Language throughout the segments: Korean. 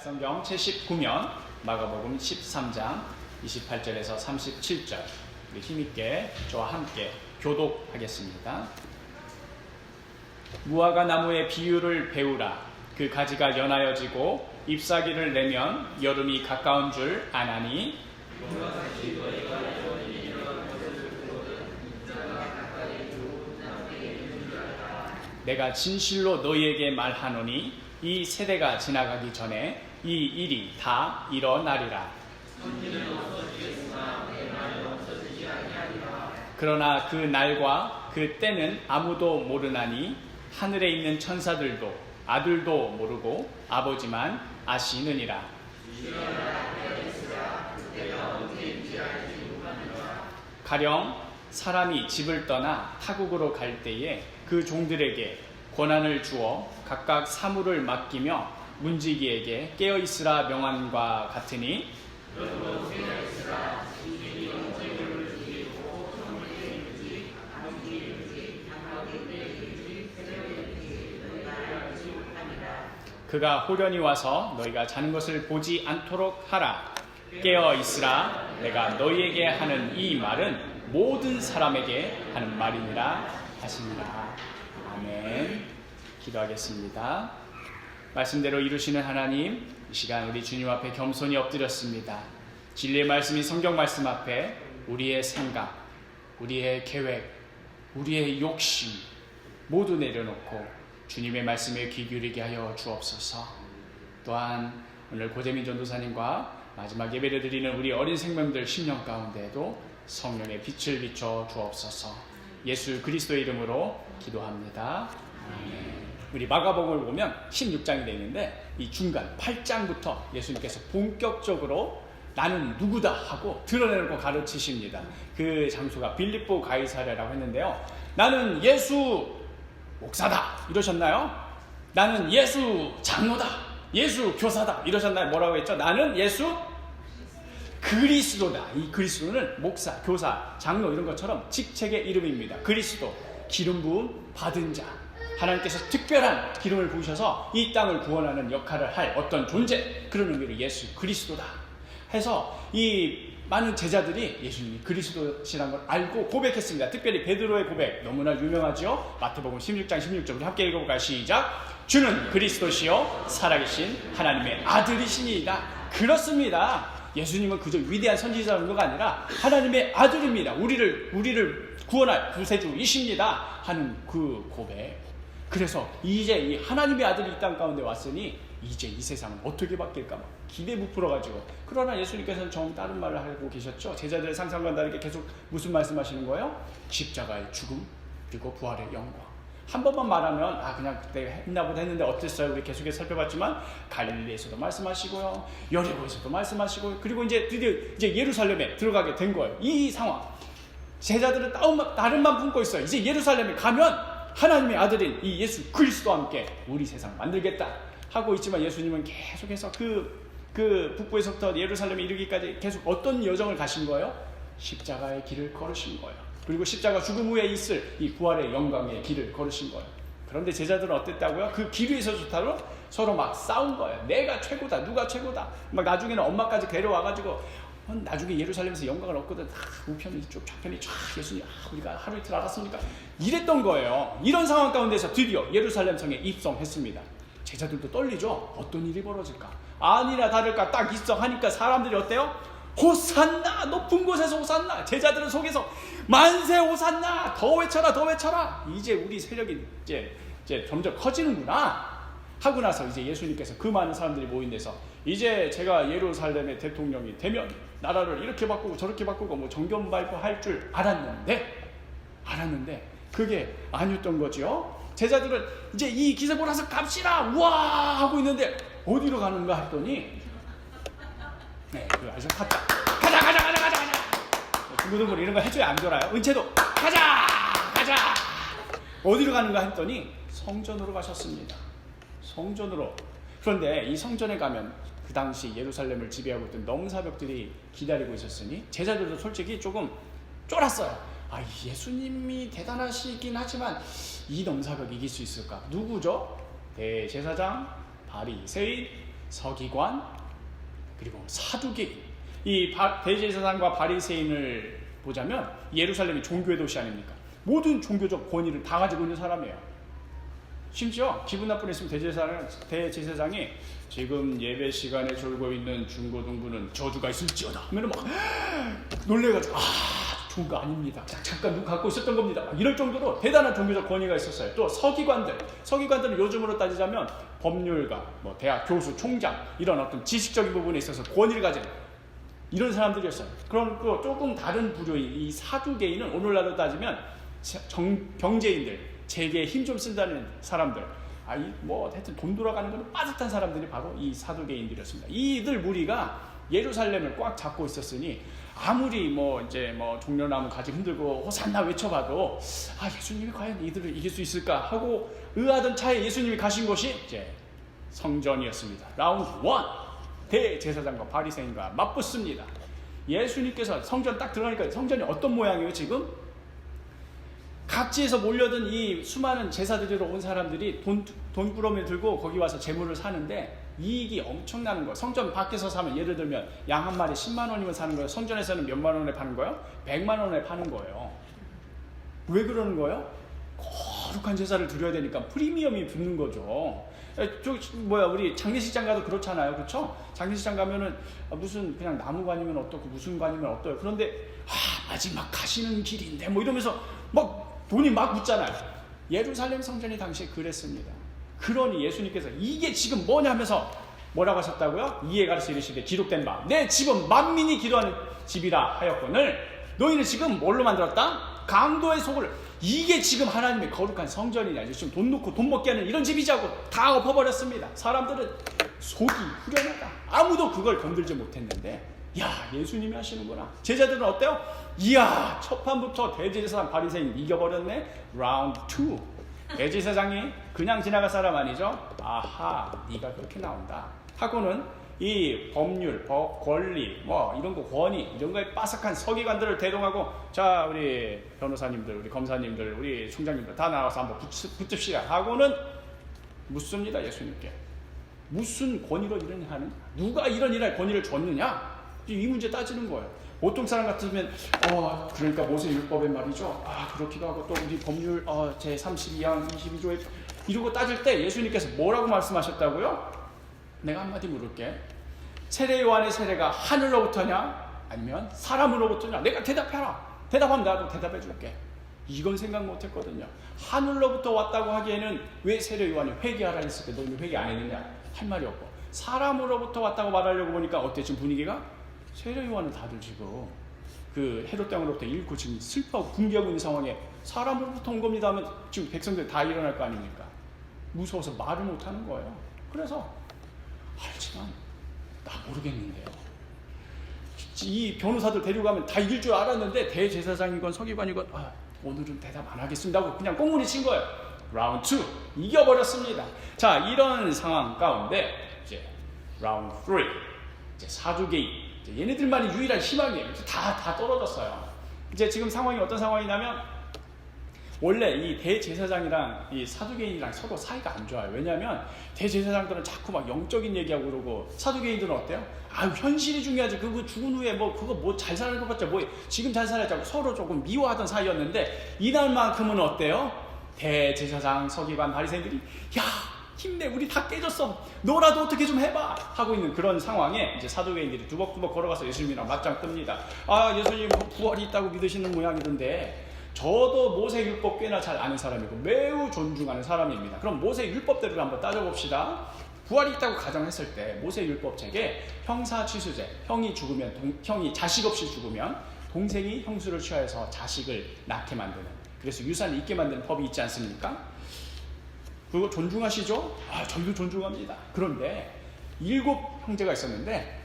성경 79면 마가복음 13장 28절에서 37절 우리 힘있게 저와 함께 교독하겠습니다. 무화과 나무의 비유를 배우라. 그 가지가 연하여지고 잎사귀를 내면 여름이 가까운 줄 아나니 내가 진실로 너희에게 말하노니 이 세대가 지나가기 전에 이 일이 다 일어나리라. 그러나 그 날과 그 때는 아무도 모르나니 하늘에 있는 천사들도 아들도 모르고 아버지만 아시느니라. 가령 사람이 집을 떠나 타국으로 갈 때에 그 종들에게 권한을 주어 각각 사물을 맡기며 문지기에게 깨어있으라 명한과 같으니 그가 호련히 와서 너희가 자는 것을 보지 않도록 하라. 깨어있으라. 내가 너희에게 하는 이 말은 모든 사람에게 하는 말이니라 하시니라. 아멘. 기도하겠습니다. 말씀대로 이루시는 하나님, 이 시간 우리 주님 앞에 겸손히 엎드렸습니다. 진리의 말씀이 성경 말씀 앞에 우리의 생각, 우리의 계획, 우리의 욕심 모두 내려놓고 주님의 말씀에 귀 기울이게 하여 주옵소서. 또한 오늘 고재민 전도사님과 마지막 예배를 드리는 우리 어린 생명들 심령 가운데에도 성령의 빛을 비춰 주옵소서. 예수 그리스도의 이름으로 기도합니다. 아멘. 우리 마가복음을 보면 16장이 되어 있는데 이 중간 8장부터 예수님께서 본격적으로 나는 누구다 하고 드러내놓고 가르치십니다. 그 장소가 빌립보 가이사랴라고 했는데요. 나는 예수 목사다 이러셨나요? 나는 예수 장로다, 예수 교사다 이러셨나요? 뭐라고 했죠? 나는 예수 그리스도다. 이 그리스도는 목사, 교사, 장로 이런 것처럼 직책의 이름입니다. 그리스도, 기름 부음 받은 자, 하나님께서 특별한 기름을 부으셔서 이 땅을 구원하는 역할을 할 어떤 존재, 그런 의미로 예수 그리스도다 해서 이 많은 제자들이 예수님이 그리스도시라는 걸 알고 고백했습니다. 특별히 베드로의 고백 너무나 유명하죠. 마태복음 16장 16절 우리 함께 읽어볼까요? 시작. 주는 그리스도시요 살아계신 하나님의 아들이시니이다. 그렇습니다. 예수님은 그저 위대한 선지자가 아니라 하나님의 아들입니다. 우리를 구원할 구세주이십니다 하는 그 고백. 그래서 이제 이 하나님의 아들이 이 땅 가운데 왔으니 이제 이 세상은 어떻게 바뀔까 막 기대 부풀어가지고. 그러나 예수님께서는 다른 말을 하고 계셨죠. 제자들의 상상과 다르게 계속 무슨 말씀하시는 거예요? 십자가의 죽음 그리고 부활의 영광. 한 번만 말하면 그냥 그때 했나보다 했는데 어땠어요? 우리 계속해서 살펴봤지만 갈릴리에서도 말씀하시고요, 여리고에서도 말씀하시고요, 그리고 이제 드디어 이제 예루살렘에 들어가게 된 거예요. 이 상황 제자들은 다른만 품고 있어요. 이제 예루살렘에 가면 하나님의 아들인 이 예수 그리스도와 함께 우리 세상 만들겠다 하고 있지만 예수님은 계속해서 그 북부에서부터 예루살렘에 이르기까지 계속 어떤 여정을 가신 거예요? 십자가의 길을 걸으신 거예요. 그리고 십자가 죽음 후에 있을 이 부활의 영광의 길을 걸으신 거예요. 그런데 제자들은 어땠다고요? 그 길 위에서부터 서로 막 싸운 거예요. 내가 최고다, 누가 최고다. 막 나중에는 엄마까지 데려와가지고 나중에 예루살렘에서 영광을 얻거든. 우편이 쭉 좌편이 쫙 예수님 우리가 하루 이틀 알았습니까? 이랬던 거예요. 이런 상황 가운데서 드디어 예루살렘 성에 입성했습니다. 제자들도 떨리죠. 어떤 일이 벌어질까? 아니나 다를까 딱 입성하니까 사람들이 어때요? 호산나, 높은 곳에서 호산나. 제자들은 속에서 만세 호산나, 더 외쳐라 더 외쳐라. 이제 우리 세력이 이제 점점 커지는구나 하고 나서 이제 예수님께서 그 많은 사람들이 모인 데서 이제 제가 예루살렘의 대통령이 되면 나라를 이렇게 바꾸고 저렇게 바꾸고 뭐 정견 발표할 줄 알았는데 그게 아니었던 거죠. 제자들은 이제 이 기세 보라서 갑시다 우와 하고 있는데 어디로 가는가 했더니 아주 가자 두구두구 이런 거 해줘야 안 돌아요. 은채도 가자 어디로 가는가 했더니 성전으로 가셨습니다. 성전으로. 그런데 이 성전에 가면 그 당시 예루살렘을 지배하고 있던 넘사벽들이 기다리고 있었으니 제자들도 솔직히 조금 쫄았어요. 예수님이 대단하시긴 하지만 이 넘사벽 이길 수 있을까? 누구죠? 대제사장, 바리새인, 서기관, 그리고 사두개인. 이 대제사장과 바리새인을 보자면 예루살렘이 종교의 도시 아닙니까? 모든 종교적 권위를 다 가지고 있는 사람이에요. 심지어 기분 나쁜 애 있으면 대제사장이 지금 예배 시간에 졸고 있는 중고등부는 저주가 있을지어다 하면 막 놀래가지고 좋은 거 아닙니다. 잠깐 눈 감고 있었던 겁니다. 이럴 정도로 대단한 종교적 권위가 있었어요. 또 서기관들은 요즘으로 따지자면 법률가, 대학 교수, 총장 이런 어떤 지식적인 부분에 있어서 권위를 가진 이런 사람들이었어요. 그럼 또 조금 다른 부류의 이 사두개인은 오늘날로 따지면 경제인들, 재계에 힘 좀 쓴다는 사람들, 하여튼 돈 돌아가는 건 빠듯한 사람들이 바로 이 사두개인들이었습니다. 이들 무리가 예루살렘을 꽉 잡고 있었으니 아무리 종려나무 가지 흔들고 호산나 외쳐봐도 예수님이 과연 이들을 이길 수 있을까 하고 의하던 차에 예수님이 가신 곳이 이제 성전이었습니다. 라운드 1, 대제사장과 바리새인과 맞붙습니다. 예수님께서 성전 딱 들어가니까 성전이 어떤 모양이에요? 지금 각지에서 몰려든 이 수많은 제사 드리러 온 사람들이 돈꾸러미 들고 거기 와서 재물을 사는데 이익이 엄청나는 거예요. 성전 밖에서 사면 예를 들면 양 한 마리 10만 원이면 사는 거예요. 성전에서는 몇만 원에 파는 거예요? 100만 원에 파는 거예요. 왜 그러는 거예요? 거룩한 제사를 드려야 되니까 프리미엄이 붙는 거죠. 우리 장례식장 가도 그렇잖아요. 그렇죠? 장례식장 가면은 무슨 그냥 나무관이면 어떻고 무슨 관이면 어때요. 그런데 마지막 가시는 길인데 이러면서 돈이 막 붙잖아요. 예루살렘 성전이 당시에 그랬습니다. 그러니 예수님께서 이게 지금 뭐냐면서 뭐라고 하셨다고요? 이에 가르쳐 이르시되 기록된 바 내 집은 만민이 기도하는 집이라 하였거늘 너희는 지금 뭘로 만들었다? 강도의 속을. 이게 지금 하나님의 거룩한 성전이냐. 지금 돈 놓고 돈 먹게 하는 이런 집이자고 다 엎어버렸습니다. 사람들은 속이 후련하다. 아무도 그걸 건들지 못했는데 예수님이 하시는구나. 제자들은 어때요? 이야, 첫 판부터 대제사장 바리새인 이겨버렸네. 라운드 2. 대제사장이 그냥 지나갈 사람 아니죠? 네가 그렇게 나온다 하고는 이 법률, 권리, 이런 거 권위, 이런 거에 빠삭한 서기관들을 대동하고 자, 우리 변호사님들, 우리 검사님들, 우리 총장님들 다 나와서 한번 붙읍시다 하고는 묻습니다. 예수님께. 무슨 권위로 이런 일을 하느냐? 누가 이런 일할 권위를 줬느냐? 이 문제 따지는 거예요. 보통 사람 같으면 그러니까 모세율법에 말이죠. 그렇기도 하고 또 우리 법률 제32항 22조에 이러고 따질 때 예수님께서 뭐라고 말씀하셨다고요? 내가 한마디 물을게. 세례 요한의 세례가 하늘로부터냐 아니면 사람으로부터냐? 내가 대답해라. 대답하면 나도 대답해 줄게. 이건 생각 못했거든요. 하늘로부터 왔다고 하기에는 왜 세례 요한이 회개하라 했을 때 너는 회개 안 했느냐? 할 말이 없고, 사람으로부터 왔다고 말하려고 보니까 어때 지금 분위기가? 세례 요한은 다들 지금 그 헤롯 왕으로부터 잃고 지금 슬퍼하고 붕괴하고 있는 상황에 사람으로부터 온 겁니다 하면 지금 백성들 다 일어날 거 아닙니까? 무서워서 말을 못 하는 거예요. 그래서 알지만 나 모르겠는데요. 이 변호사들 데려가면 다 이길 줄 알았는데 대제사장이건 서기관이건 오늘은 대답 안 하겠습니다 하고 그냥 꽁무니 친 거예요. 라운드 2 이겨버렸습니다. 자, 이런 상황 가운데 이제 라운드 3 이제 사두개인, 얘네들만이 유일한 희망이에요. 다 떨어졌어요. 이제 지금 상황이 어떤 상황이냐면 원래 이 대제사장이랑 이 사두개인이랑 서로 사이가 안 좋아요. 왜냐하면 대제사장들은 자꾸 막 영적인 얘기하고 그러고 사두개인들은 어때요? 현실이 중요하지. 그거 죽은 후에 그거 잘 사는 것 같죠. 지금 잘 살았자고 서로 조금 미워하던 사이였는데 이날만큼은 어때요? 대제사장, 서기관, 바리새인들이 힘내, 우리 다 깨졌어, 너라도 어떻게 좀 해봐 하고 있는 그런 상황에 이제 사두개인들이 두벅두벅 걸어가서 예수님이랑 맞짱 뜹니다. 예수님 부활이 있다고 믿으시는 모양이던데 저도 모세율법 꽤나 잘 아는 사람이고 매우 존중하는 사람입니다. 그럼 모세율법대로 한번 따져봅시다. 부활이 있다고 가정했을 때 모세율법책에 형사취수제, 형이 자식 없이 죽으면 동생이 형수를 취하여서 자식을 낳게 만드는, 그래서 유산을 잊게 만드는 법이 있지 않습니까? 그거 존중하시죠? 저희도 존중합니다. 그런데 7 형제가 있었는데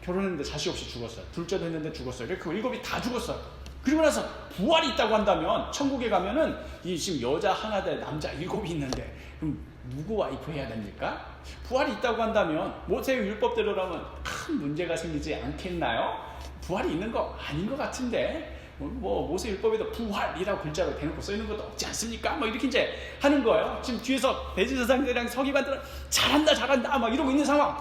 결혼했는데 자식 없이 죽었어요. 둘째도 했는데 죽었어요. 그 7이 다 죽었어요. 그리고 나서 부활이 있다고 한다면 천국에 가면은 지금 여자 하나 대 남자 7이 있는데 그럼 누구 와이프 해야 됩니까? 부활이 있다고 한다면 모세의 율법대로라면 큰 문제가 생기지 않겠나요? 부활이 있는 거 아닌 것 같은데 모세 율법에도 부활이라고 글자로 대놓고 써있는 것도 없지 않습니까? 이렇게 이제 하는 거예요. 지금 뒤에서 대제사장들이랑 서기관들은 잘한다 막 이러고 있는 상황.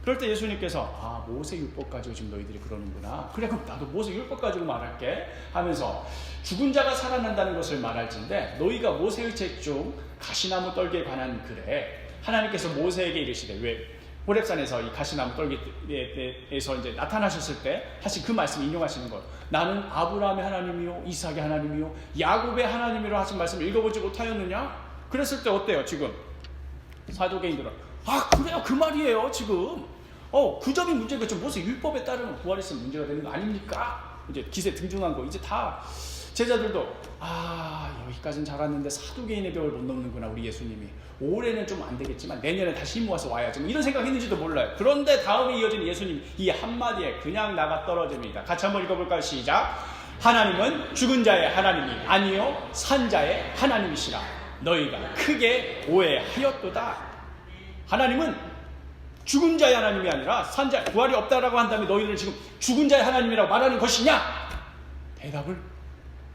그럴 때 예수님께서 모세율법 가지고 지금 너희들이 그러는구나. 그래, 그럼 나도 모세율법 가지고 말할게 하면서 죽은 자가 살아난다는 것을 말할진데 너희가 모세의 책 중 가시나무 떨기에 관한 글에 하나님께서 모세에게 이르시되, 왜 호렙산에서 이 가시나무 떨기에서 이제 나타나셨을 때 하신 그 말씀 인용하시는 것, 나는 아브라함의 하나님이요 이삭의 하나님이요 야곱의 하나님이라 하신 말씀을 읽어보지 못하였느냐? 그랬을 때 어때요? 지금 사도계인들은 그래요, 그 말이에요. 지금 그 점이 문제겠죠. 모세 율법에 따르면 부활이 있으면 문제가 되는 거 아닙니까? 이제 기세 등등한 거 이제 다 제자들도 여기까지는 잘 왔는데 사도계인의 벽을 못 넘는구나 우리 예수님이. 올해는 좀 안 되겠지만 내년에 다시 힘 모아서 와야지, 이런 생각했는지도 몰라요. 그런데 다음에 이어지는 예수님 이 한마디에 그냥 나가 떨어집니다. 같이 한번 읽어볼까요? 시작. 하나님은 죽은 자의 하나님이 아니요 산 자의 하나님이시라 너희가 크게 오해하였도다. 하나님은 죽은 자의 하나님이 아니라 산 자, 부활이 없다라고 한 다음에 너희는 지금 죽은 자의 하나님이라고 말하는 것이냐? 대답을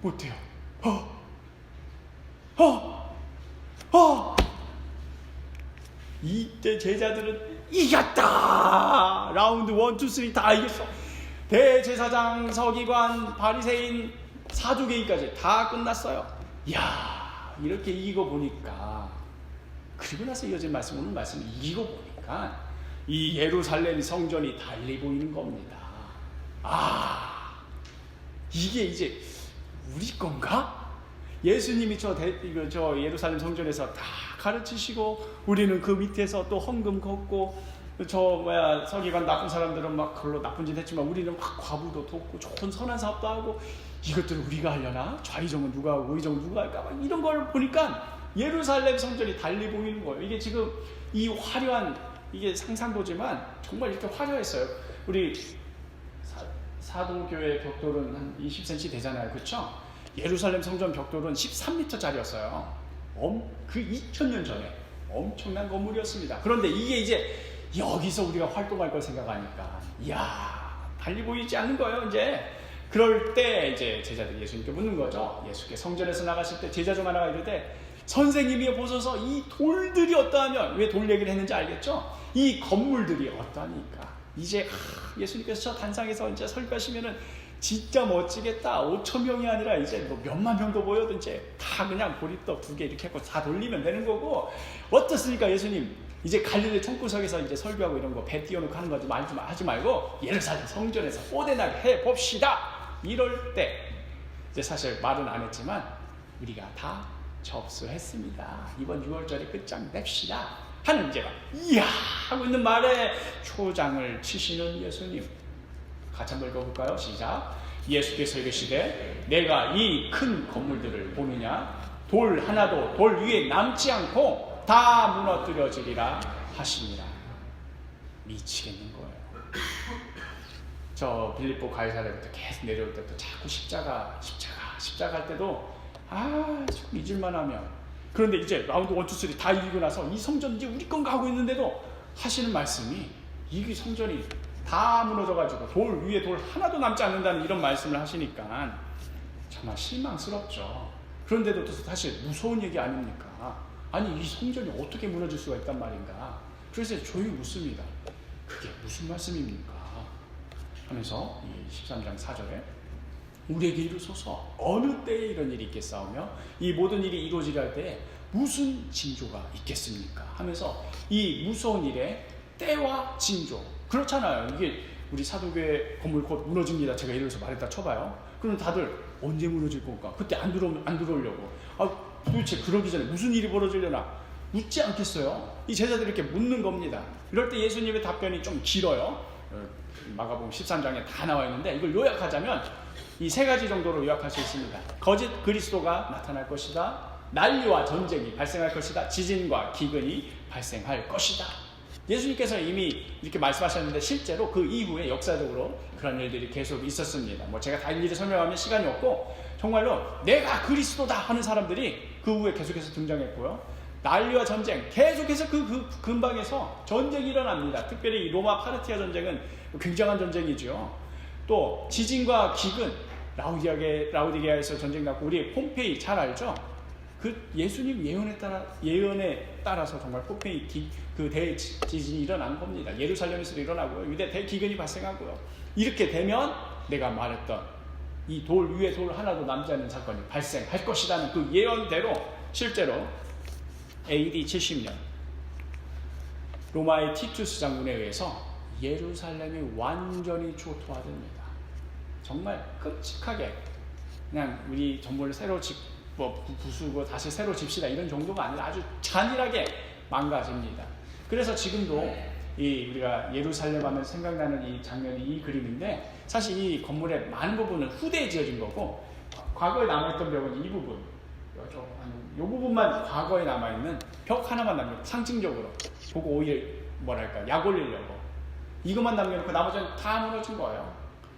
못해요. 이때 제자들은 이겼다. 라운드 1, 2, 3 다 이겼어. 대제사장, 서기관, 바리새인, 사두개인까지 다 끝났어요. 이야, 이렇게 이기고 보니까, 그리고 나서 이어진 말씀, 오늘 말씀 이기고 보니까 이 예루살렘 성전이 달리 보이는 겁니다. 이게 이제 우리 건가? 예수님이 저 예루살렘 성전에서 다 가르치시고 우리는 그 밑에서 또 헌금 걷고, 서기관 나쁜 사람들은 막 그걸로 나쁜 짓 했지만 우리는 막 과부도 돕고 좋은 선한 사업도 하고, 이것들을 우리가 하려나? 좌의정은 누가 하고 우의정은 누가 할까? 막 이런 걸 보니까 예루살렘 성전이 달리 보이는 거예요. 이게 지금 이 화려한, 이게 상상도지만 정말 이렇게 화려했어요. 우리 사도교회 벽돌은 한 20cm 되잖아요. 그렇죠? 예루살렘 성전 벽돌은 13m짜리였어요. 그 2000년 전에 엄청난 건물이었습니다. 그런데 이게 이제 여기서 우리가 활동할 걸 생각하니까 이야, 달리 보이지 않는 거예요. 이제 그럴 때 이제 제자들이 예수님께 묻는 거죠. 예수께 성전에서 나가실 때 제자 중 하나가 이르되, 선생님이 보소서 이 돌들이 어떠하면, 왜 돌 얘기를 했는지 알겠죠? 이 건물들이 어떠하니까. 이제 예수님께서 저 단상에서 이제 설교하시면은 진짜 멋지겠다. 5,000명이 아니라 이제 뭐 몇만 명도 모여도 이제 다 그냥 보리떡 2개 이렇게 했고 다 돌리면 되는 거고. 어떻습니까? 예수님 이제 갈릴리 총구석에서 이제 설교하고 이런 거 배 띄워놓고 하는 거 좀 하지 말고 예루살렘 성전에서 뽀대나게 해봅시다. 이럴 때 이제 사실 말은 안 했지만 우리가 다 접수했습니다. 이번 6월절에 끝장 냅시다 하는 이제 이야 하고 있는 말에 초장을 치시는 예수님. 같이 한번 읽어볼까요? 시작. 예수께서 이르시되 내가 이 큰 건물들을 보느냐? 돌 하나도 돌 위에 남지 않고 다 무너뜨려지리라 하시니라. 미치겠는 거예요. 저 빌립보 가이사랴부터 계속 내려올 때도 자꾸 십자가 할 때도 좀 잊을만 하면, 그런데 이제 라운드 1, 2, 3 다 이기고 나서 이 성전 이제 우리 건가 하고 있는데도 하시는 말씀이, 이 성전이 다 무너져가지고 돌 위에 돌 하나도 남지 않는다는 이런 말씀을 하시니까 정말 실망스럽죠. 그런데도 또 사실 무서운 얘기 아닙니까? 아니 이 성전이 어떻게 무너질 수가 있단 말인가. 그래서 조용히 묻습니다. 그게 무슨 말씀입니까? 하면서 이 13장 4절에 우리에게 이르소서 어느 때에 이런 일이 있겠사오며 이 모든 일이 이루어지려 할 때에 무슨 징조가 있겠습니까? 하면서 이 무서운 일의 때와 징조. 그렇잖아요. 이게 우리 사도교회 건물 곧 무너집니다. 제가 예를 들어서 말했다 쳐봐요. 그럼 다들 언제 무너질 건가? 그때 안 들어오려고. 도대체 그러기 전에 무슨 일이 벌어지려나? 묻지 않겠어요? 이 제자들이 이렇게 묻는 겁니다. 이럴 때 예수님의 답변이 좀 길어요. 마가복음 13장에 다 나와 있는데 이걸 요약하자면 이 3가지 정도로 요약할 수 있습니다. 거짓 그리스도가 나타날 것이다. 난리와 전쟁이 발생할 것이다. 지진과 기근이 발생할 것이다. 예수님께서 이미 이렇게 말씀하셨는데 실제로 그 이후에 역사적으로 그런 일들이 계속 있었습니다. 뭐 제가 다 일일이 설명하면 시간이 없고 정말로 내가 그리스도다 하는 사람들이 그 후에 계속해서 등장했고요. 난리와 전쟁 계속해서 그 근방에서 전쟁이 일어납니다. 특별히 이 로마 파르티아 전쟁은 굉장한 전쟁이죠. 또 지진과 기근, 라우디게아에서 전쟁 났고 우리 폼페이 잘 알죠? 그 예수님 예언에 따라서 정말 폭풍이 그 대지진이 일어난 겁니다. 예루살렘에서 일어나고요. 유대 대기근이 발생하고요. 이렇게 되면 내가 말했던 이 돌 위에 돌 하나도 남지 않는 사건이 발생할 것이라는 그 예언대로 실제로 AD 70년 로마의 티투스 장군에 의해서 예루살렘이 완전히 초토화됩니다. 정말 끔찍하게 그냥 우리 전부를 새로 부수고 다시 새로 집시다 이런 정도가 아니라 아주 잔인하게 망가집니다. 그래서 지금도 우리가 예루살렘 하면 생각나는 이 장면이 이 그림인데, 사실 이 건물의 많은 부분은 후대에 지어진 거고 과거에 남아있던 벽은 이 부분, 이 부분만 과거에 남아있는 벽 하나만 남겨놓고 상징적으로 보고 오히려 뭐랄까 약 올리려고 이것만 남겨놓고 나머지는 다 무너진 거예요.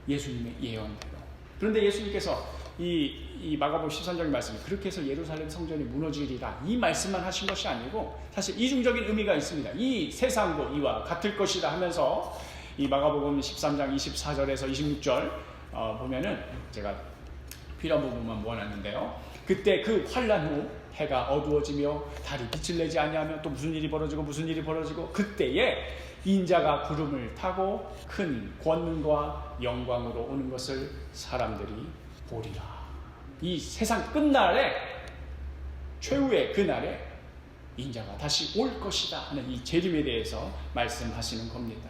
예수님의 예언대로. 그런데 예수님께서 이 마가복음 13장의 말씀이 그렇게 해서 예루살렘 성전이 무너지리라 이 말씀만 하신 것이 아니고 사실 이중적인 의미가 있습니다. 이 세상도 이와 같을 것이다 하면서 이 마가복음 13장 24절에서 26절 보면은 제가 필요한 부분만 모아놨는데요. 그때 그 환난 후 해가 어두워지며 달이 빛을 내지 아니하며 또 무슨 일이 벌어지고 그때에 인자가 구름을 타고 큰 권능과 영광으로 오는 것을 사람들이 보리라. 이 세상 끝날에 최후의 그날에 인자가 다시 올 것이다 하는 이 재림에 대해서 말씀하시는 겁니다.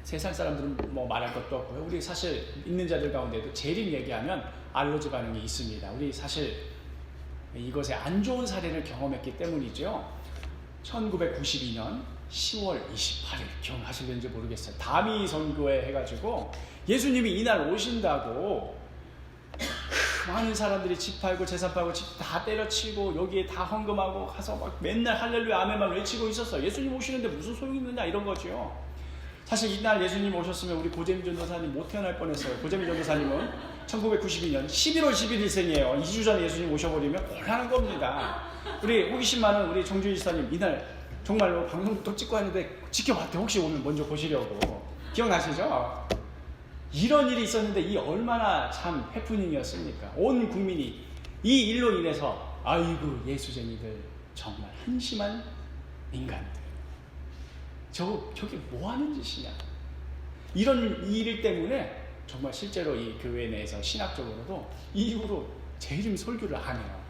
세상 사람들은 뭐 말할 것도 없고요. 우리 사실 있는 자들 가운데도 재림 얘기하면 알러지 반응이 있습니다. 우리 사실 이것에 안 좋은 사례를 경험했기 때문이죠. 1992년 10월 28일 기억하실는지 모르겠어요. 다미 선교회 해가지고 예수님이 이날 오신다고 많은 사람들이 집 팔고 재산 팔고 집 다 때려치고 여기에 다 헌금하고 가서 막 맨날 할렐루야 아멘만 외치고 있었어요. 예수님 오시는데 무슨 소용이 있느냐 이런 거죠. 사실 이날 예수님 오셨으면 우리 고재민 전도사님 못 태어날 뻔했어요. 고재민 전도사님은 1992년 11월 11일생이에요. 2주 전에 예수님 오셔버리면 곤란한 겁니다. 우리 호기심 많은 우리 정주희 지사님 이날 정말로 방송부터 찍고 하는데 지켜봤대. 혹시 오면 먼저 보시려고. 기억나시죠? 이런 일이 있었는데 이 얼마나 참 해프닝이었습니까? 온 국민이 이 일로 인해서 아이고 예수쟁이들 정말 한심한 인간들. 저게 뭐 하는 짓이냐. 이런 일 때문에 정말 실제로 이 교회 내에서 신학적으로도 이 이후로 재림 설교를 안 해요.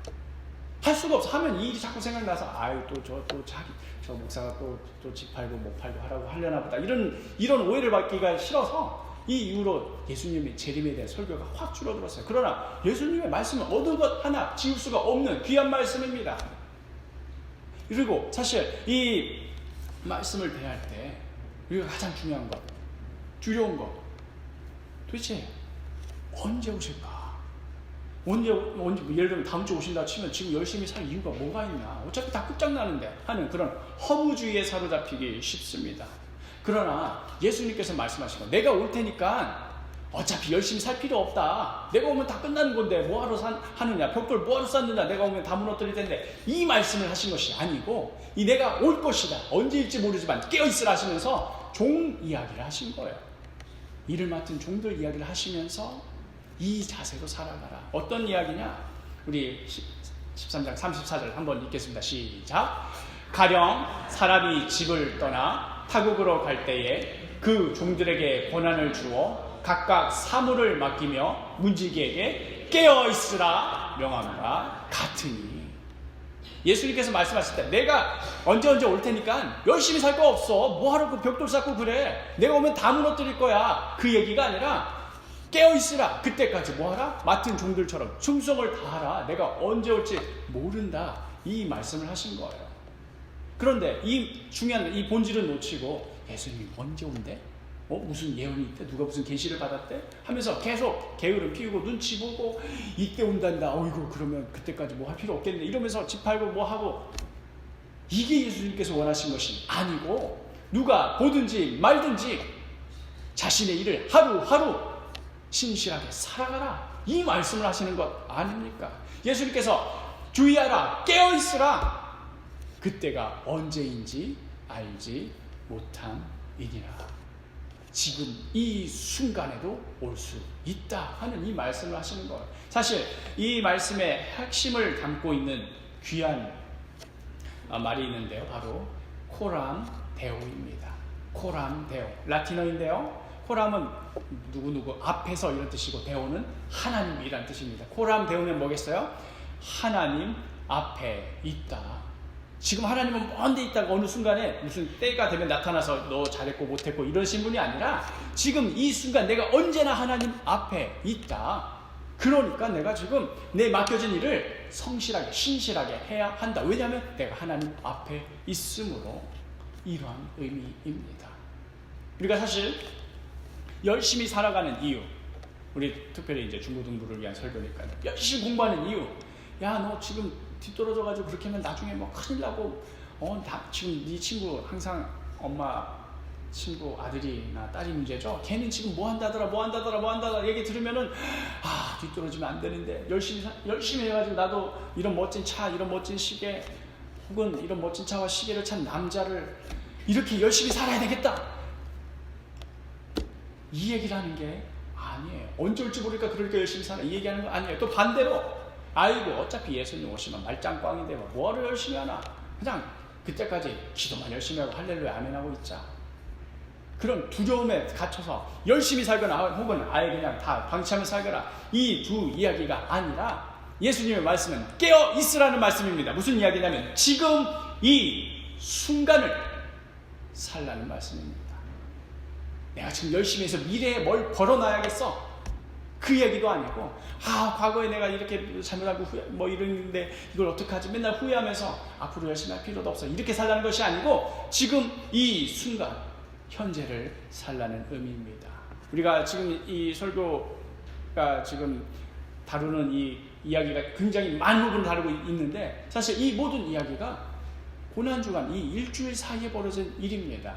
할 수가 없어. 하면 이 일이 자꾸 생각나서 아유 저 목사가 또 집 팔고 못 팔고 하라고 하려나 보다. 이런 오해를 받기가 싫어서 이 이후로 예수님의 재림에 대한 설교가 확 줄어들었어요. 그러나 예수님의 말씀은 얻은 것 하나 지울 수가 없는 귀한 말씀입니다. 그리고 사실 이 말씀을 대할 때 우리가 가장 중요한 것, 두려운 것, 도대체 언제 오실까? 언제 예를 들면 다음 주 오신다 치면 지금 열심히 살 이유가 뭐가 있나? 어차피 다 끝장나는데 하는 그런 허무주의에 사로잡히기 쉽습니다. 그러나 예수님께서 말씀하신 거, 내가 올 테니까 어차피 열심히 살 필요 없다. 내가 오면 다 끝나는 건데 뭐하러 하느냐? 벽돌 뭐하러 쌓느냐? 내가 오면 다 무너뜨릴 텐데. 이 말씀을 하신 것이 아니고 이 내가 올 것이다. 언제일지 모르지만 깨어있으라 하시면서 종 이야기를 하신 거예요. 일을 맡은 종들 이야기를 하시면서 이 자세로 살아가라. 어떤 이야기냐? 우리 13장 34절 한번 읽겠습니다. 시작. 가령 사람이 집을 떠나 타국으로 갈 때에 그 종들에게 권한을 주어 각각 사물을 맡기며 문지기에게 깨어있으라 명함과 같으니. 예수님께서 말씀하실 때 내가 언제 올 테니까 열심히 살 거 없어. 뭐하러 그 벽돌 쌓고 그래. 내가 오면 다 무너뜨릴 거야. 그 얘기가 아니라 깨어있으라. 그때까지 뭐하라? 맡은 종들처럼 충성을 다하라. 내가 언제 올지 모른다. 이 말씀을 하신 거예요. 그런데 이 중요한 이 본질을 놓치고 예수님 언제 온대? 무슨 예언이 있대? 누가 무슨 계시를 받았대? 하면서 계속 게으름 피우고 눈치 보고 이때 온단다. 어이구 그러면 그때까지 뭐 할 필요 없겠네. 이러면서 집 팔고 뭐 하고. 이게 예수님께서 원하신 것이 아니고 누가 보든지 말든지 자신의 일을 하루하루 신실하게 살아가라. 이 말씀을 하시는 것 아닙니까? 예수님께서 주의하라. 깨어있으라. 그때가 언제인지 알지 못함이니라. 지금 이 순간에도 올 수 있다 하는 이 말씀을 하시는 거예요. 사실 이 말씀의 핵심을 담고 있는 귀한 말이 있는데요. 바로 코람 데오입니다. 코람 데오. 라틴어인데요. 코람은 누구누구 앞에서 이런 뜻이고 데오는 하나님이란 뜻입니다. 코람 데오는 뭐겠어요? 하나님 앞에 있다. 지금 하나님은 먼데 있다가 어느 순간에 무슨 때가 되면 나타나서 너 잘했고 못했고 이러신 분이 아니라 지금 이 순간 내가 언제나 하나님 앞에 있다. 그러니까 내가 지금 내 맡겨진 일을 성실하게 신실하게 해야 한다. 왜냐하면 내가 하나님 앞에 있으므로 이러한 의미입니다. 우리가 사실 열심히 살아가는 이유, 우리 특별히 이제 중고등부를 위한 설교니까요. 열심히 공부하는 이유, 야 너 지금 뒤떨어져가지고 그렇게 하면 나중에 뭐 큰일 나고 지금 네 친구 항상 엄마 친구 아들이나 딸이 문제죠. 걔는 지금 뭐 한다더라 얘기 들으면은 뒤떨어지면 안 되는데 열심히 해가지고 나도 이런 멋진 차, 이런 멋진 시계 혹은 이런 멋진 차와 시계를 찬 남자를 이렇게 열심히 살아야 되겠다. 이 얘기를 하는 게 아니에요. 언제 올지 모르니까 그러니까 열심히 살아 이 얘기하는 거 아니에요. 또 반대로 아이고 어차피 예수님 오시면 말짱꽝인데 뭐를 열심히 하나. 그냥 그때까지 기도만 열심히 하고 할렐루야 아멘 하고 있자. 그런 두려움에 갇혀서 열심히 살거나 혹은 아예 그냥 다 방치하며 살거나 이 두 이야기가 아니라 예수님의 말씀은 깨어 있으라는 말씀입니다. 무슨 이야기냐면 지금 이 순간을 살라는 말씀입니다. 내가 지금 열심히 해서 미래에 뭘 벌어놔야겠어. 그 얘기도 아니고 과거에 내가 이렇게 잘못하고 이러는데 이걸 어떡하지 맨날 후회하면서 앞으로 열심히 할 필요도 없어 이렇게 살라는 것이 아니고 지금 이 순간 현재를 살라는 의미입니다. 우리가 지금 이 설교가 지금 다루는 이 이야기가 굉장히 많은 부분을 다루고 있는데 사실 이 모든 이야기가 고난주간 이 일주일 사이에 벌어진 일입니다.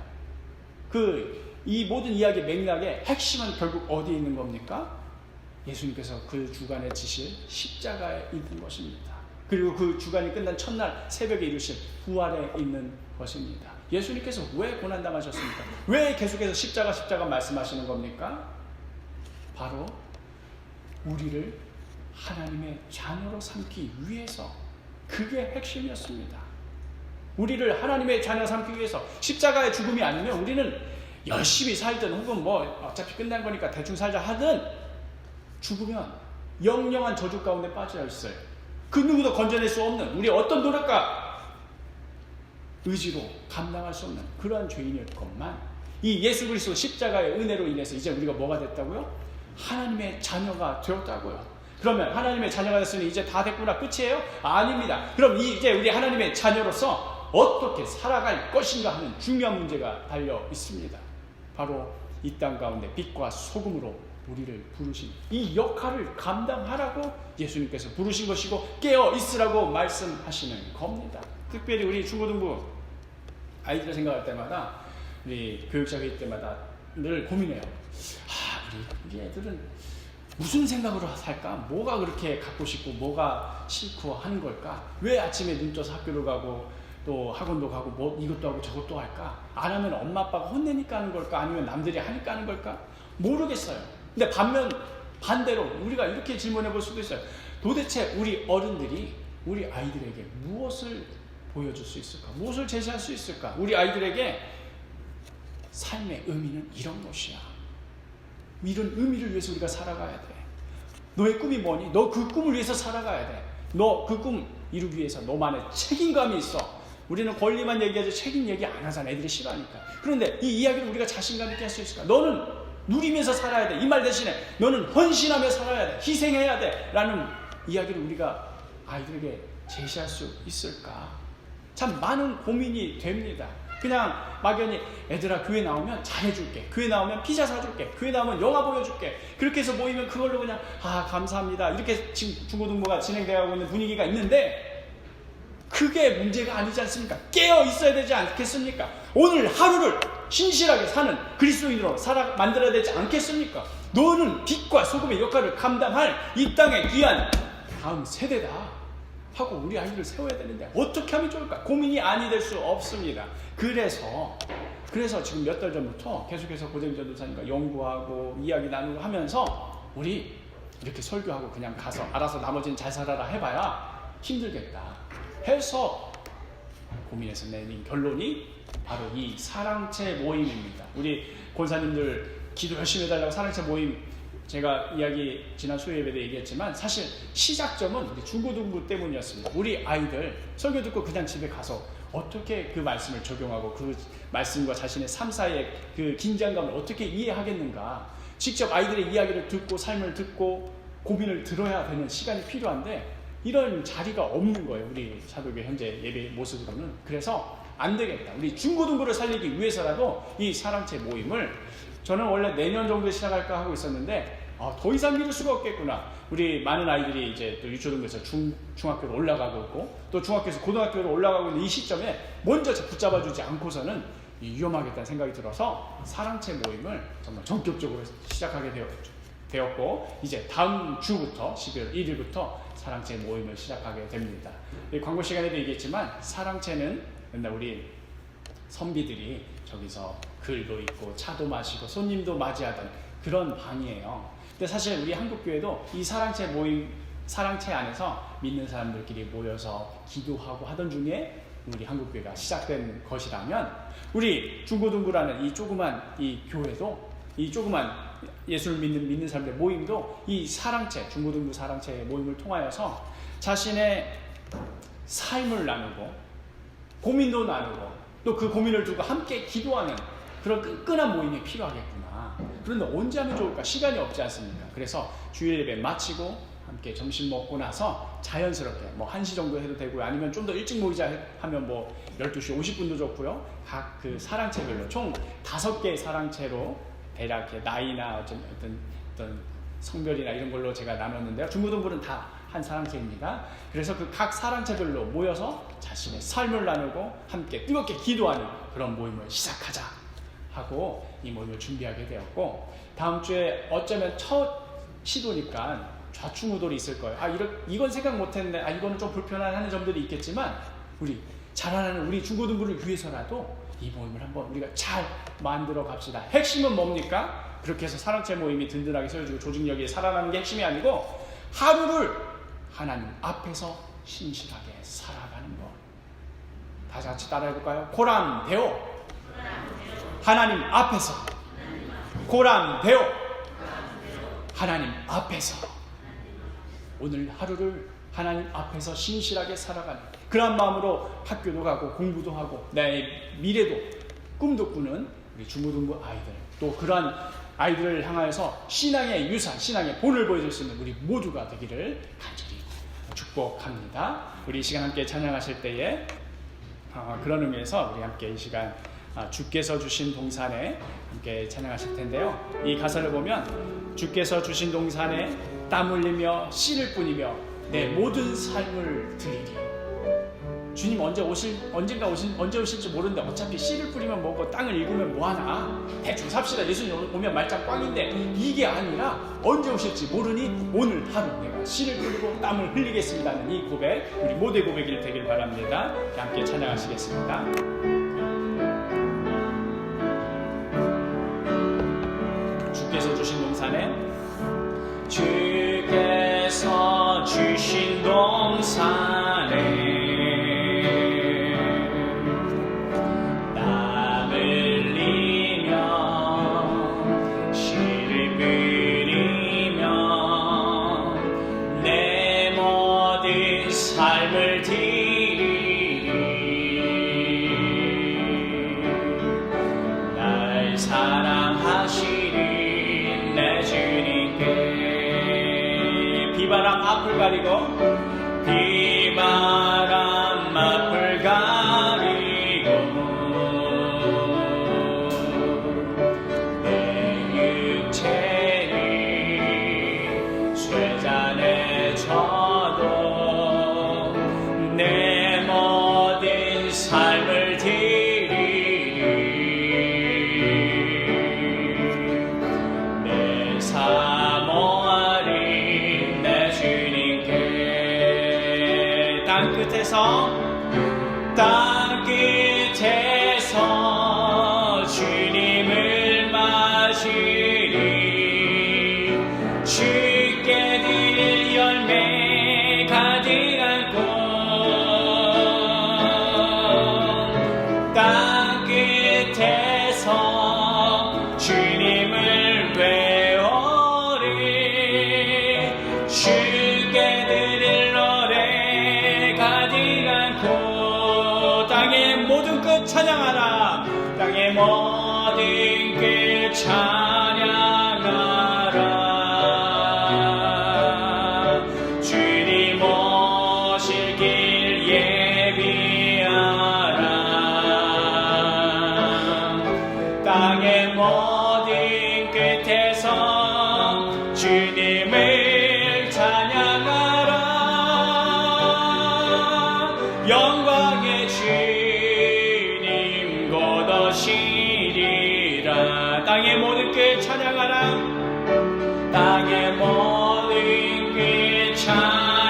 이 모든 이야기의 맥락의 핵심은 결국 어디에 있는 겁니까? 예수님께서 그 주간에 지실 십자가에 있는 것입니다. 그리고 그 주간이 끝난 첫날 새벽에 이루신 부활에 있는 것입니다. 예수님께서 왜 고난당하셨습니까? 왜 계속해서 십자가 말씀하시는 겁니까? 바로 우리를 하나님의 자녀로 삼기 위해서. 그게 핵심이었습니다. 우리를 하나님의 자녀로 삼기 위해서. 십자가의 죽음이 아니면 우리는 열심히 살든 혹은 어차피 끝난 거니까 대충 살자 하든 죽으면 영영한 저주 가운데 빠져 있어요. 그 누구도 건져낼 수 없는 우리 어떤 노력과 의지로 감당할 수 없는 그러한 죄인이었건만 이 예수 그리스도 십자가의 은혜로 인해서 이제 우리가 뭐가 됐다고요? 하나님의 자녀가 되었다고요. 그러면 하나님의 자녀가 됐으니 이제 다 됐구나 끝이에요? 아닙니다. 그럼 이제 우리 하나님의 자녀로서 어떻게 살아갈 것인가 하는 중요한 문제가 달려 있습니다. 바로 이 땅 가운데 빛과 소금으로 우리를 부르신 이 역할을 감당하라고 예수님께서 부르신 것이고 깨어 있으라고 말씀하시는 겁니다. 특별히 우리 중고등부 아이들 생각할 때마다 우리 교육자 회의 때마다 늘 고민해요. 우리 애들은 무슨 생각으로 살까? 뭐가 그렇게 갖고 싶고 뭐가 싫고 하는 걸까? 왜 아침에 눈 떠서 학교를 가고 또 학원도 가고 이것도 하고 저것도 할까? 안 하면 엄마 아빠가 혼내니까 하는 걸까? 아니면 남들이 하니까 하는 걸까? 모르겠어요. 근데 반대로 우리가 이렇게 질문해 볼 수도 있어요. 도대체 우리 어른들이 우리 아이들에게 무엇을 보여줄 수 있을까? 무엇을 제시할 수 있을까? 우리 아이들에게 삶의 의미는 이런 것이야. 이런 의미를 위해서 우리가 살아가야 돼. 너의 꿈이 뭐니? 너 그 꿈을 위해서 살아가야 돼. 너 그 꿈 이루기 위해서 너만의 책임감이 있어. 우리는 권리만 얘기하지 책임 얘기 안 하잖아. 애들이 싫어하니까. 그런데 이 이야기를 우리가 자신감 있게 할 수 있을까? 너는 누리면서 살아야 돼. 이 말 대신에 너는 헌신하며 살아야 돼. 희생해야 돼. 라는 이야기를 우리가 아이들에게 제시할 수 있을까? 참 많은 고민이 됩니다. 그냥 막연히 애들아 교회 나오면 잘해줄게. 교회 나오면 피자 사줄게. 교회 나오면 영화 보여줄게. 그렇게 해서 모이면 그걸로 그냥 감사합니다. 이렇게 지금 중고등부가 진행되어 있는 분위기가 있는데 그게 문제가 아니지 않습니까? 깨어 있어야 되지 않겠습니까? 오늘 하루를 신실하게 사는 그리스도인으로 만들어야 되지 않겠습니까? 너는 빛과 소금의 역할을 감당할 이 땅의 귀한 다음 세대다. 하고 우리 아이들을 세워야 되는데 어떻게 하면 좋을까? 고민이 아니 될 수 없습니다. 그래서 지금 몇 달 전부터 계속해서 고재민 전도사님과 연구하고 이야기 나누고 하면서 우리 이렇게 설교하고 그냥 가서 알아서 나머지는 잘 살아라 해봐야 힘들겠다 해서 고민해서 내린 결론이 바로 이 사랑체 모임입니다. 우리 권사님들 기도 열심히 해달라고 사랑체 모임 제가 이야기 지난 수요 예배 때 얘기했지만 사실 시작점은 우리 중고등부 때문이었습니다. 우리 아이들 설교 듣고 그냥 집에 가서 어떻게 그 말씀을 적용하고 그 말씀과 자신의 삶 사이의 그 긴장감을 어떻게 이해하겠는가. 직접 아이들의 이야기를 듣고 삶을 듣고 고민을 들어야 되는 시간이 필요한데 이런 자리가 없는 거예요. 우리 사도교회 현재 예배 모습으로는. 그래서 안 되겠다. 우리 중고등부를 살리기 위해서라도 이 사랑체 모임을 저는 원래 내년 정도에 시작할까 하고 있었는데 더 이상 미룰 수가 없겠구나. 우리 많은 아이들이 이제 또 유초등부에서 중학교로 올라가고 있고 또 중학교에서 고등학교로 올라가고 있는 이 시점에 먼저 붙잡아주지 않고서는 위험하겠다는 생각이 들어서 사랑체 모임을 정말 전격적으로 시작하게 되었고 이제 다음 주부터 12월 1일부터 사랑체 모임을 시작하게 됩니다. 광고 시간에도 얘기했지만 사랑체는 맨날 우리 선비들이 저기서 글도 읽고 차도 마시고 손님도 맞이하던 그런 방이에요. 근데 사실 우리 한국교회도 이 사랑체 모임, 사랑체 안에서 믿는 사람들끼리 모여서 기도하고 하던 중에 우리 한국교회가 시작된 것이라면 우리 중고등부라는 이 조그만 이 교회도 이 조그만 예수를 믿는 사람들의 모임도 이 사랑체, 중고등부 사랑체 모임을 통하여서 자신의 삶을 나누고 고민도 나누고 또 그 고민을 두고 함께 기도하는 그런 끈끈한 모임이 필요하겠구나. 그런데 언제 하면 좋을까? 시간이 없지 않습니까? 그래서 주일 예배 마치고 함께 점심 먹고 나서 자연스럽게 뭐 1시 정도 해도 되고요. 아니면 좀 더 일찍 모이자 하면 뭐 12시 50분도 좋고요. 각 그 사랑체별로 총 5개의 사랑체로 대략 나이나 어떤 성별이나 이런 걸로 제가 나눴는데요. 중고등부는 다 한 사랑체입니다. 그래서 그 각 사랑체별로 모여서 자신의 삶을 나누고 함께 뜨겁게 기도하는 그런 모임을 시작하자 하고 이 모임을 준비하게 되었고 다음 주에 어쩌면 첫 시도니까 좌충우돌이 있을 거예요. 이건 생각 못했는데 이거는 좀 불편한 점들이 있겠지만 우리 자라나는 우리 중고등부를 위해서라도 이 모임을 한번 우리가 잘 만들어 갑시다. 핵심은 뭡니까? 그렇게 해서 사랑체 모임이 든든하게 세워지고 조직력이 살아나는 게 핵심이 아니고 하루를 하나님 앞에서 신실하게 살아가는 것. 다시 같이 따라해볼까요? 고람되어 하나님 앞에서 고람되어 하나님 앞에서 오늘 하루를 하나님 앞에서 신실하게 살아가는 그런 마음으로 학교도 가고 공부도 하고 내 미래도 꿈도 꾸는 우리 중고등부 아이들 또 그러한 아이들을 향하여서 신앙의 유산, 신앙의 본을 보여줄 수 있는 우리 모두가 되기를 간절히 축복합니다. 우리 이 시간 함께 찬양하실 때에 그런 의미에서 우리 함께 이 시간 주께서 주신 동산에 함께 찬양하실 텐데요. 이 가사를 보면 주께서 주신 동산에 땀 흘리며 씨를 뿌리며 내 모든 삶을 드리리. 주님 언제 오실지 모르는데 어차피 씨를 뿌리면 뭐고 땅을 읽으면 뭐하나 대충 삽시다. 예수님 오면 말짱 꽝인데 이게 아니라 언제 오실지 모르니 오늘 하루 내가 씨를 뿌리고 땀을 흘리겠습니다는 이 고백 우리 모두의 고백이 되길 바랍니다. 함께 찬양하시겠습니다. 주께서 주신 동산에 주께서 주신 동산에 앞을 가리고 비바람 앞을 가리고 내 육체를 쇠잔에 져도 내 모든 삶을 드리리 내 사모하리 내 주님께 끝에서 주님을 마시리. 주께 드릴 열매 가득한 꽃, 땅 끝에서 주님을 외워리. 주께 드릴 노래 가득한 꽃, 땅의 모든 끝 찬양하라. 땅의 모든 끝 찬양하라. 주님 오실 길 예비하라. 땅의 모든 끝에서 주님을 찬양하라. 영광의 주님 곧 오시리라. 땅의 모든 끝 찬양하라. 땅의 모든 끝 찬양하라.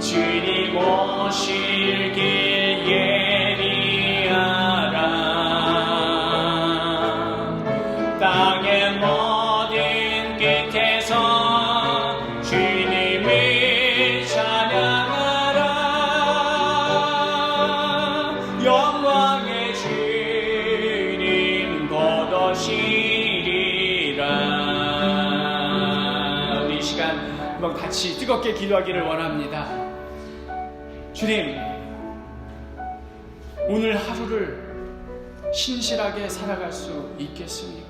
주님 오실 길 예비하라. 땅의 모든 끝에서 주님을 찬양하라. 영광의 주님 곧 오시리라. 우리 이 시간 한번 같이 뜨겁게 기도하기를 원합니다. 주님, 오늘 하루를 신실하게 살아갈 수 있겠습니까?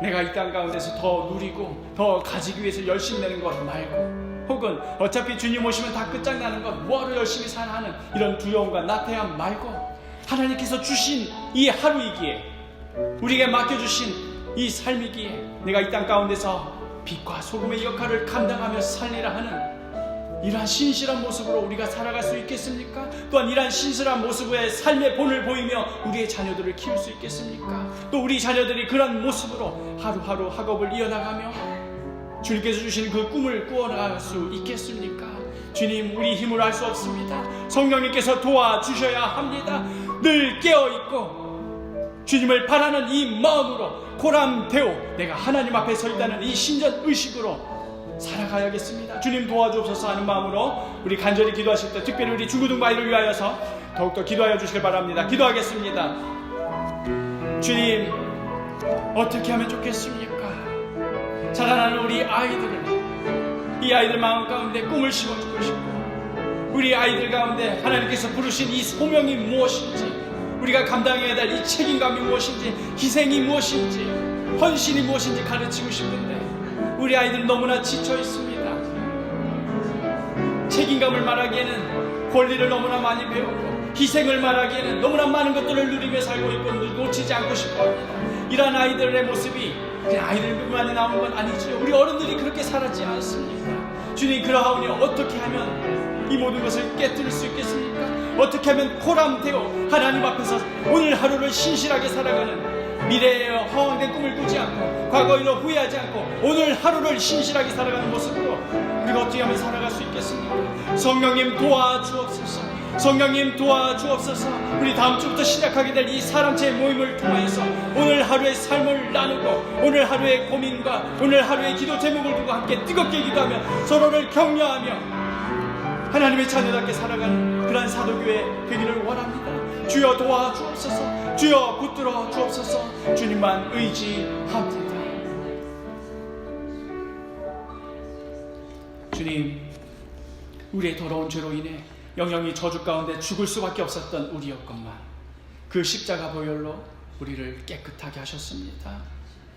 내가 이 땅 가운데서 더 누리고 더 가지기 위해서 열심히 내는 것 말고, 혹은 어차피 주님 오시면 다 끝장나는 것, 뭐하러 열심히 사나 하는 이런 두려움과 나태함 말고, 하나님께서 주신 이 하루이기에, 우리에게 맡겨주신 이 삶이기에 내가 이 땅 가운데서 빛과 소금의 역할을 감당하며 살리라 하는 이러한 신실한 모습으로 우리가 살아갈 수 있겠습니까? 또한 이러한 신실한 모습의 삶의 본을 보이며 우리의 자녀들을 키울 수 있겠습니까? 또 우리 자녀들이 그런 모습으로 하루하루 학업을 이어나가며 주님께서 주신 그 꿈을 꾸어나갈 수 있겠습니까? 주님, 우리 힘으로 할 수 없습니다. 성령님께서 도와주셔야 합니다. 늘 깨어있고 주님을 바라는 이 마음으로 고람되어 내가 하나님 앞에 서 있다는 이 신전 의식으로 살아가야겠습니다. 주님 도와주옵소서 하는 마음으로 우리 간절히 기도하실 때, 특별히 우리 중고등 아이를 위하여서 더욱더 기도하여 주시길 바랍니다. 기도하겠습니다. 주님, 어떻게 하면 좋겠습니까? 자라나는 우리 아이들을, 이 아이들 마음 가운데 꿈을 심어주고 싶고, 우리 아이들 가운데 하나님께서 부르신 이 소명이 무엇인지, 우리가 감당해야 될 이 책임감이 무엇인지, 희생이 무엇인지, 헌신이 무엇인지 가르치고 싶은데 우리 아이들은 너무나 지쳐 있습니다. 책임감을 말하기에는 권리를 너무나 많이 배우고, 희생을 말하기에는 너무나 많은 것들을 누리며 살고 있고 놓치지 않고 싶어합니다. 이러한 아이들의 모습이 그냥 아이들만이 나오는 건 아니죠. 우리 어른들이 그렇게 살았지 않습니까? 주님, 그러하오니 어떻게 하면 이 모든 것을 깨뜨릴 수 있겠습니까? 어떻게 하면 코람되어 하나님 앞에서 오늘 하루를 신실하게 살아가는, 미래에 허황된 꿈을 꾸지 않고 과거일로 후회하지 않고 오늘 하루를 신실하게 살아가는 모습으로 우리가 어떻게 하면 살아갈 수 있겠습니까? 성령님 도와주옵소서. 성령님 도와주옵소서. 우리 다음 주부터 시작하게 될 이 사랑제 모임을 통해서 오늘 하루의 삶을 나누고, 오늘 하루의 고민과 오늘 하루의 기도 제목을 두고 함께 뜨겁게 기도하며 서로를 격려하며 하나님의 자녀답게 살아가는 그러한 사도교회 되기를 원합니다. 주여 도와주옵소서. 주여 붙들어 주옵소서. 주님만 의지합니다. 주님, 우리의 더러운 죄로 인해 영영이 저주 가운데 죽을 수밖에 없었던 우리였건만 그 십자가 보혈로 우리를 깨끗하게 하셨습니다.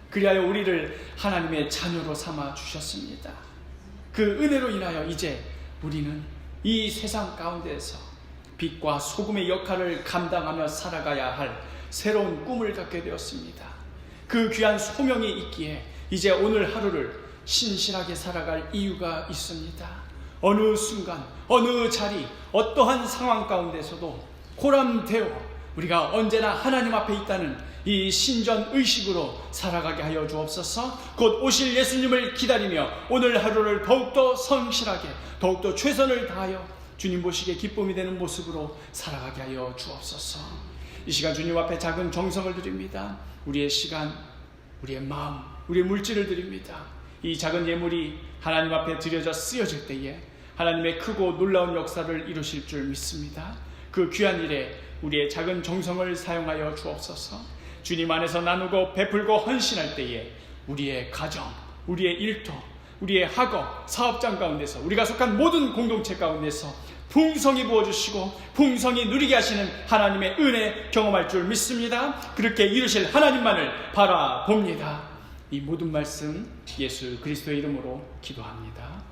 그리하여 우리를 하나님의 자녀로 삼아 주셨습니다. 그 은혜로 인하여 이제 우리는 이 세상 가운데에서 빛과 소금의 역할을 감당하며 살아가야 할 새로운 꿈을 갖게 되었습니다. 그 귀한 소명이 있기에 이제 오늘 하루를 신실하게 살아갈 이유가 있습니다. 어느 순간, 어느 자리, 어떠한 상황 가운데서도 고람되어 우리가 언제나 하나님 앞에 있다는 이 신전 의식으로 살아가게 하여 주옵소서. 곧 오실 예수님을 기다리며 오늘 하루를 더욱더 성실하게 더욱더 최선을 다하여 주님 보시기에 기쁨이 되는 모습으로 살아가게 하여 주옵소서. 이 시간 주님 앞에 작은 정성을 드립니다. 우리의 시간, 우리의 마음, 우리의 물질을 드립니다. 이 작은 예물이 하나님 앞에 드려져 쓰여질 때에 하나님의 크고 놀라운 역사를 이루실 줄 믿습니다. 그 귀한 일에 우리의 작은 정성을 사용하여 주옵소서. 주님 안에서 나누고 베풀고 헌신할 때에 우리의 가정, 우리의 일터, 우리의 학업, 사업장 가운데서 우리가 속한 모든 공동체 가운데서 풍성히 부어주시고 풍성히 누리게 하시는 하나님의 은혜 경험할 줄 믿습니다. 그렇게 이루실 하나님만을 바라봅니다. 이 모든 말씀 예수 그리스도의 이름으로 기도합니다.